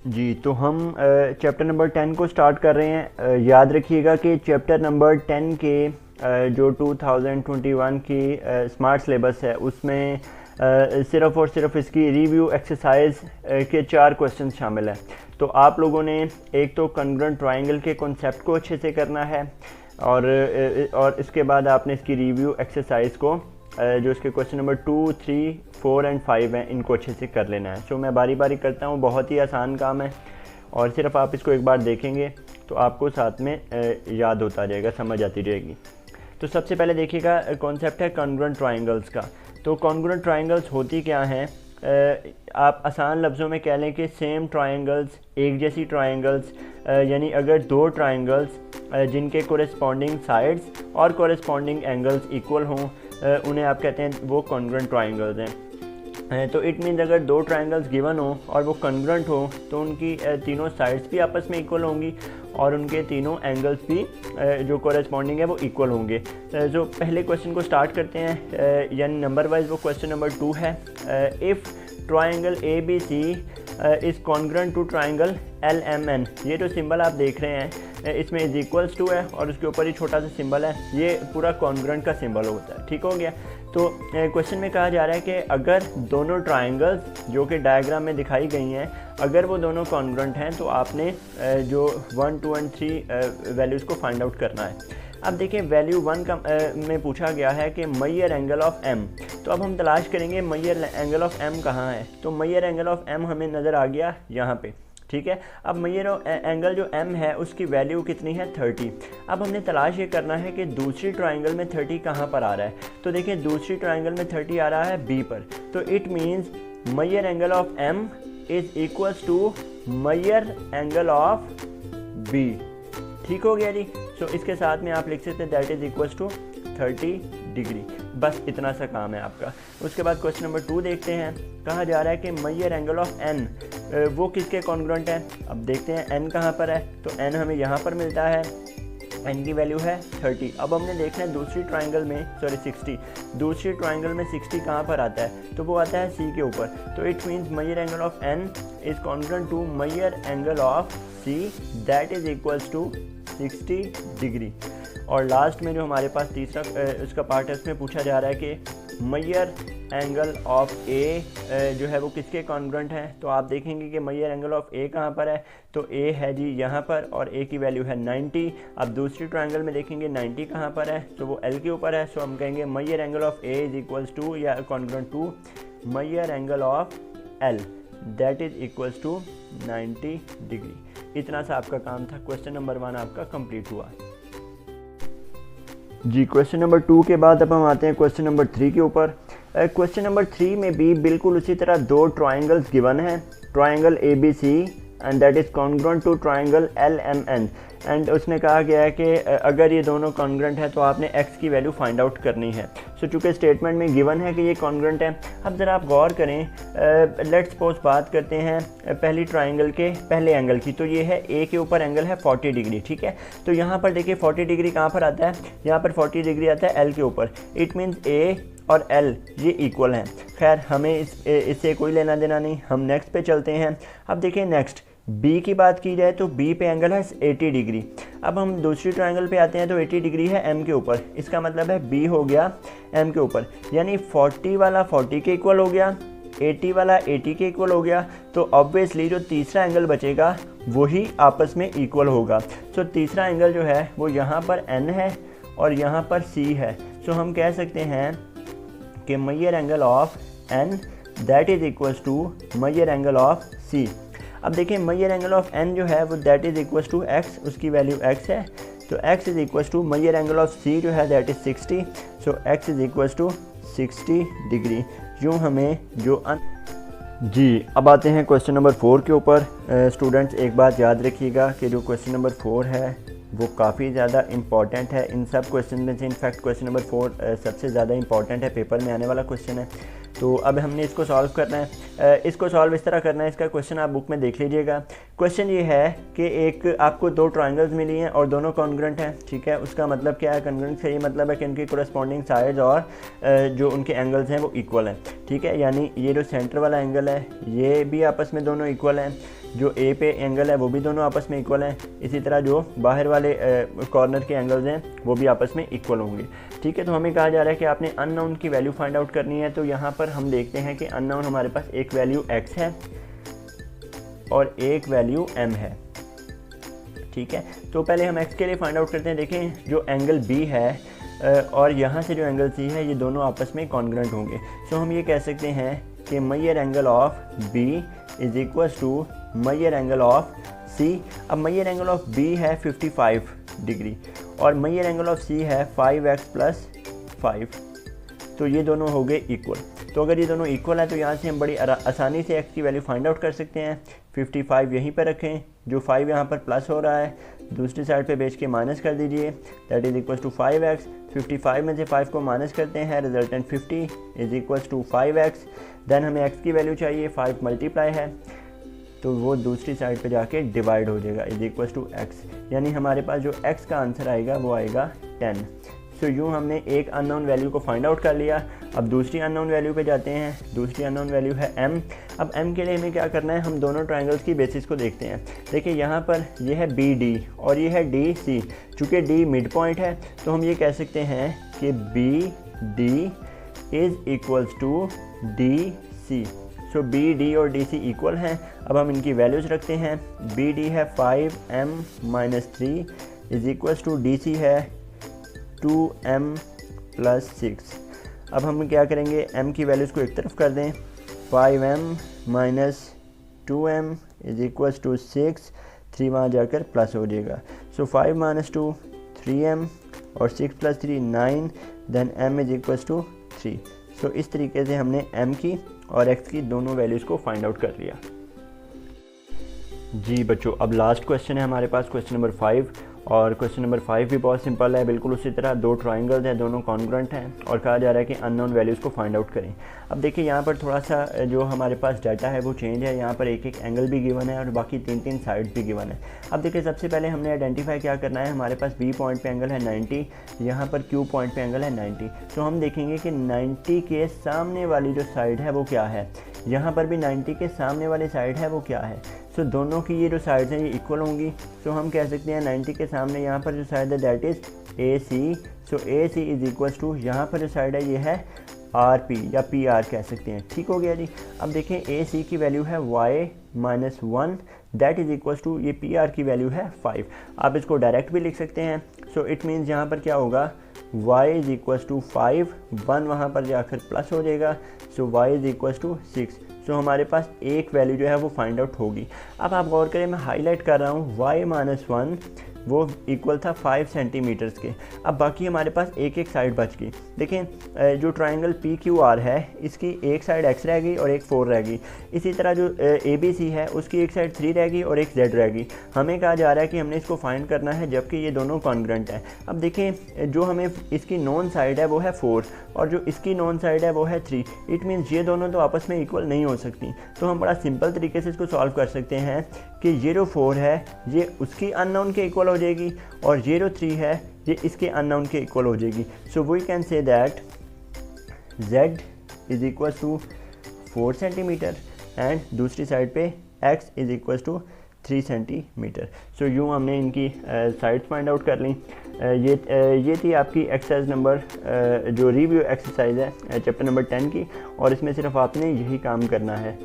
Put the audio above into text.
जी, तो हम chapter number 10 को स्टार्ट कर रहे हैं। याद रखिएगा कि चैप्टर नंबर 10 के जो 2021 की स्मार्ट सिलेबस है उसमें सिर्फ़ और सिर्फ इसकी रिव्यू एक्सरसाइज के 4 क्वेश्चन शामिल हैं। तो आप लोगों ने एक तो कॉन्ग्रुएंट ट्रायंगल के कॉन्सेप्ट को अच्छे से करना है और इसके बाद आपने इसकी रिव्यू एक्सरसाइज को जो इसके क्वेश्चन नंबर 2, 3, 4 एंड 5 हैं इनको अच्छे से कर लेना है। सो मैं बारी बारी करता हूँ, बहुत ही आसान काम है और सिर्फ आप इसको एक बार देखेंगे तो आपको साथ में याद होता जाएगा, समझ आती रहेगी। तो सबसे पहले देखिएगा कॉन्सेप्ट है कॉन्ग्रुएंट ट्रायंगल्स का। तो कॉन्ग्रुएंट ट्रायंगल्स होती क्या हैं? आप आसान लफ्ज़ों में कह लें कि सेम ट्रायंगल्स, एक जैसी ट्रायंगल्स, यानी अगर दो ट्रायंगल्स जिनके कोरेस्पॉन्डिंग साइड्स और कोरेस्पॉन्डिंग एंगल्स इक्वल हों उन्हें आप कहते हैं वो कॉन्ग्रुएंट ट्रायंगल्स हैं। तो इट मीन्स अगर दो ट्रायंगल्स गिवन हो और वो कॉन्ग्रुएंट हो तो उनकी तीनों साइड्स भी आपस में इक्वल होंगी और उनके तीनों एंगल्स भी जो कोरेस्पॉन्डिंग है वो इक्वल होंगे। जो पहले क्वेश्चन को स्टार्ट करते हैं, यानी नंबर वाइज वो क्वेश्चन नंबर 2 है। If triangle ABC is congruent to triangle LMN। ये जो सिंबल आप देख रहे हैं इसमें इज इक्वल्स टू है और उसके ऊपर ही छोटा सा सिंबल है, ये पूरा कॉन्ग्रुएंट का सिंबल होता है। ठीक हो गया। तो क्वेश्चन में कहा जा रहा है कि अगर दोनों ट्रायंगल्स जो कि डायग्राम में दिखाई गई हैं अगर वो दोनों कॉन्ग्रुएंट हैं तो आपने जो 1, 2 एंड 3 वैल्यूज़ को फाइंड आउट करना है। अब देखिए वैल्यू 1 का में पूछा गया है कि मैयर एंगल ऑफ M। तो अब हम तलाश करेंगे मैयर एंगल ऑफ M कहाँ है। तो मैयर एंगल ऑफ M हमें नज़र आ गया यहाँ पे। ठीक है। अब मैयर एंगल जो M है उसकी वैल्यू कितनी है? 30। अब हमने तलाश ये करना है कि दूसरी ट्रायंगल में 30 कहाँ पर आ रहा है। तो देखिए दूसरी ट्रायंगल में 30 आ रहा है B पर। तो it means measure angle of M is equals to Maihar angle of B। ठीक हो गया जी। सो इसके साथ में आप लिख सकते हैं that is equals to 30 degree. बस इतना सा काम है आपका। उसके बाद क्वेश्चन नंबर 2 देखते हैं। कहा जा रहा है कि मैयर एंगल ऑफ N वो किसके कॉन्ग्रुएंट है। अब देखते हैं N कहाँ पर है। तो N हमें यहाँ पर मिलता है, N की वैल्यू है 30। अब हमने देखना है दूसरी ट्रायंगल में 60। दूसरी ट्रायंगल में 60 कहाँ पर आता है? तो वो आता है C के ऊपर। तो it means measure angle of N is congruent to Maihar angle of C that is equals to 60 degree. और लास्ट में जो हमारे पास तीसरा इसका पार्ट है उसमें पूछा जा रहा है कि मैयर एंगल ऑफ A जो है वो किसके कॉन्ग्रुएंट है। तो आप देखेंगे कि मैयर एंगल ऑफ A कहाँ पर है। तो A है जी यहाँ पर और A की वैल्यू है 90। अब दूसरी ट्रायंगल में देखेंगे 90 कहाँ पर है। तो वो L के ऊपर है। सो हम कहेंगे measure angle of A is equals to या congruent to Maihar angle of L that is equals to 90 degree. इतना सा आपका काम था। क्वेश्चन नंबर 1 आपका कंप्लीट हुआ जी। क्वेश्चन नंबर 2 के बाद अब हम आते हैं क्वेश्चन नंबर 3 के ऊपर। क्वेश्चन नंबर 3 में भी बिल्कुल उसी तरह दो ट्रायंगल्स गिवन हैं, triangle ABC and that is congruent to triangle LMN। And उसने कहा गया है कि अगर ये दोनों कॉन्ग्रुएंट है तो आपने x की वैल्यू फाइंड आउट करनी है। सो चूँकि स्टेटमेंट में गिवन है कि ये कॉन्ग्रुएंट है। अब ज़रा आप गौर करें, लेट्स सपोज बात करते हैं पहली ट्रायंगल के पहले एंगल की। तो ये है A के ऊपर एंगल है 40 डिग्री। ठीक है। तो यहाँ पर देखिए 40 डिग्री कहाँ पर आता है? यहाँ पर 40 डिग्री आता है L के ऊपर। इट मीन्स A और L ये इक्वल हैं। खैर हमें इससे कोई लेना देना नहीं, हम नेक्स्ट पे चलते हैं। अब देखिए नेक्स्ट B की बात की जाए तो B पे एंगल है 80 डिग्री। अब हम दूसरी ट्रायंगल पे आते हैं तो 80 डिग्री है M के ऊपर। इसका मतलब है B हो गया M के ऊपर, यानी 40 वाला 40 के इक्वल हो गया, 80 वाला 80 के इक्वल हो गया। तो ऑब्वियसली जो तीसरा एंगल बचेगा वही आपस में इक्वल होगा। सो तीसरा एंगल जो है वो यहाँ पर N है और यहाँ पर C है। सो हम कह सकते हैं कि measure angle of N that is equals to Maihar angle of C। अब देखिए मैयर एंगल ऑफ N जो है वो that is equals to X, उसकी वैल्यू X है। तो X is equals to Maihar angle of C जो है that is 60। So X is equals to 60 degree. यूँ हमें जो जी। अब आते हैं क्वेश्चन नंबर 4 के ऊपर। स्टूडेंट्स एक बात याद रखिएगा कि जो क्वेश्चन नंबर 4 है वो काफ़ी ज़्यादा इंपॉर्टेंट है। इन सब क्वेश्चन में से इनफैक्ट क्वेश्चन नंबर 4 सबसे ज़्यादा इंपॉर्टेंट है, पेपर में आने वाला क्वेश्चन है। तो अब हमने इसको सॉल्व करना है। इसको सॉल्व इस तरह करना है, इसका क्वेश्चन आप बुक में देख लीजिएगा। क्वेश्चन ये है कि एक आपको दो ट्रायंगल्स मिली हैं और दोनों कॉन्ग्रुएंट हैं। ठीक है। उसका मतलब क्या है? कॉन्ग्रुएंट से ये मतलब है कि उनकी कोरस्पॉन्डिंग साइड्स और जो उनके एंगल्स हैं वो इक्वल हैं। ठीक है। यानी ये जो सेंटर वाला एंगल है ये भी आपस में दोनों इक्वल हैं। जो ए पे एंगल है वो भी दोनों आपस में इक्वल हैं, इसी तरह जो बाहर वाले कॉर्नर के एंगल्स हैं वो भी आपस में इक्वल होंगे। ठीक है, तो हमें कहा जा रहा है कि आपने अननोन की वैल्यू फाइंड आउट करनी है। तो यहाँ पर हम देखते हैं कि अननोन हमारे पास एक वैल्यू x है और एक वैल्यू m है। ठीक है, तो पहले हम x के लिए फाइंड आउट करते हैं। देखें जो एंगल b है और यहाँ से जो एंगल c है ये दोनों आपस में कॉन्ग्रुएंट होंगे। सो हम ये कह सकते हैं कि major angle of b is equal to major angle of c। अब मेजर एंगल ऑफ b है 55 डिग्री और मेजर एंगल ऑफ c है 5x + 5, तो ये दोनों हो गए इक्वल। तो अगर ये दोनों इक्वल है तो यहाँ से हम बड़ी आसानी से x की वैल्यू फाइंड आउट कर सकते हैं। 55 यहीं पर रखें, जो 5 यहाँ पर प्लस हो रहा है दूसरी साइड पे भेज के माइनस कर दीजिए, that is equal to 5x। 55 में से 5 को माइनस करते हैं, resultant 50 is equal to 5x। Then हमें x की वैल्यू चाहिए, 5 मल्टीप्लाई है तो वो दूसरी साइड पे जाके डिवाइड हो जाएगा, इज इक्वल टू x। यानी हमारे पास जो x का आंसर आएगा वो आएगा 10। सो यूँ हमने एक अननोन वैल्यू को फाइंड आउट कर लिया। अब दूसरी अननोन वैल्यू पे जाते हैं। दूसरी अननोन वैल्यू है m। अब m के लिए हमें क्या करना है, हम दोनों ट्रायंगल्स की बेसिस को देखते हैं। देखिए यहाँ पर ये है BD और ये है DC। चूँकि D मिड पॉइंट है तो हम ये कह सकते हैं कि BD is equals to DC। So BD और DC इक्वल हैं। अब हम इनकी वैल्यूज़ रखते हैं। BD है 5m - 3 is equals to DC है 2m + 6। अब हम क्या करेंगे, m की वैल्यूज़ को एक तरफ कर दें। 5m - 2m is equals to 6, 3 वहाँ जाकर प्लस हो जाएगा। सो 5 - 2 3m और 6 + 3 9, then m is equals to 3। So इस तरीके से हमने m की और x की दोनों वैल्यूज़ को फाइंड आउट कर लिया। जी बच्चों, अब लास्ट क्वेश्चन है हमारे पास, क्वेश्चन नंबर 5। और क्वेश्चन नंबर 5 भी बहुत सिंपल है, बिल्कुल उसी तरह दो ट्राइंगल्स हैं, दोनों कॉन्ग्रुएंट हैं और कहा जा रहा है कि अननोन वैल्यूज़ को फाइंड आउट करें। अब देखिए यहाँ पर थोड़ा सा जो हमारे पास डाटा है वो चेंज है। यहाँ पर एक एक एंगल भी गिवन है और बाकी 3 साइड्स भी गिवन है। अब देखिए सबसे पहले हमने आइडेंटिफाई क्या करना है, हमारे पास B पॉइंट पे एंगल है 90, यहाँ पर Q पॉइंट पे एंगल है 90। तो हम देखेंगे कि 90 के सामने वाली जो साइड है वो क्या है, यहाँ पर भी 90 के सामने वाली साइड है वो क्या है। सो दोनों की ये जो साइड्स हैं ये इक्वल होंगी। सो हम कह सकते हैं 90 के सामने यहाँ पर जो साइड है that is AC। So AC is equals to यहाँ पर जो साइड है ये है RP या PR कह सकते हैं। ठीक हो गया जी। अब देखें AC की वैल्यू है y - 1 that is equals to ये PR की वैल्यू है 5। आप इसको डायरेक्ट भी लिख सकते हैं। सो इट मीन्स यहाँ पर क्या होगा, y इज़ इक्वल्स टू 5, 1 वहाँ पर जाकर प्लस हो जाएगा। सो y इज़ इक्वल्स टू 6। तो हमारे पास एक वैल्यू जो है वो फाइंड आउट होगी। अब आप गौर करें, मैं हाईलाइट कर रहा हूँ y - 1 वो इक्वल था 5 सेंटीमीटर्स के। अब बाकी हमारे पास एक एक साइड बच गई। देखें जो ट्रायंगल PQR है इसकी एक साइड x रह गई और एक 4 रह गई। इसी तरह जो ABC है उसकी एक साइड 3 रह गई और एक z रह गई। हमें कहा जा रहा है कि हमने इसको फाइंड करना है जबकि ये दोनों कॉन्ग्रुएंट हैं। अब देखें जो हमें इसकी नॉन साइड है वो है 4 और जो इसकी नॉन साइड है वो है 3। इट मीन्स ये दोनों तो आपस में इक्वल नहीं हो सकती। तो हम बड़ा सिंपल तरीके से इसको सॉल्व कर सकते हैं कि ये जो 4 है ये उसकी अननोन के इक्वल हो जाएगी और ये जो 3 है ये इसके अननोन के इक्वल हो जाएगी। So we can say that z is equal to 4 centimetre and दूसरी साइड पे x is equal to 3 centimetre. So यूँ हमने इनकी साइड्स फाइंड आउट कर ली। ये थी आपकी एक्सरसाइज नंबर जो रिव्यू एक्सरसाइज है चैप्टर नंबर 10 की, और इसमें सिर्फ आपने यही काम करना है।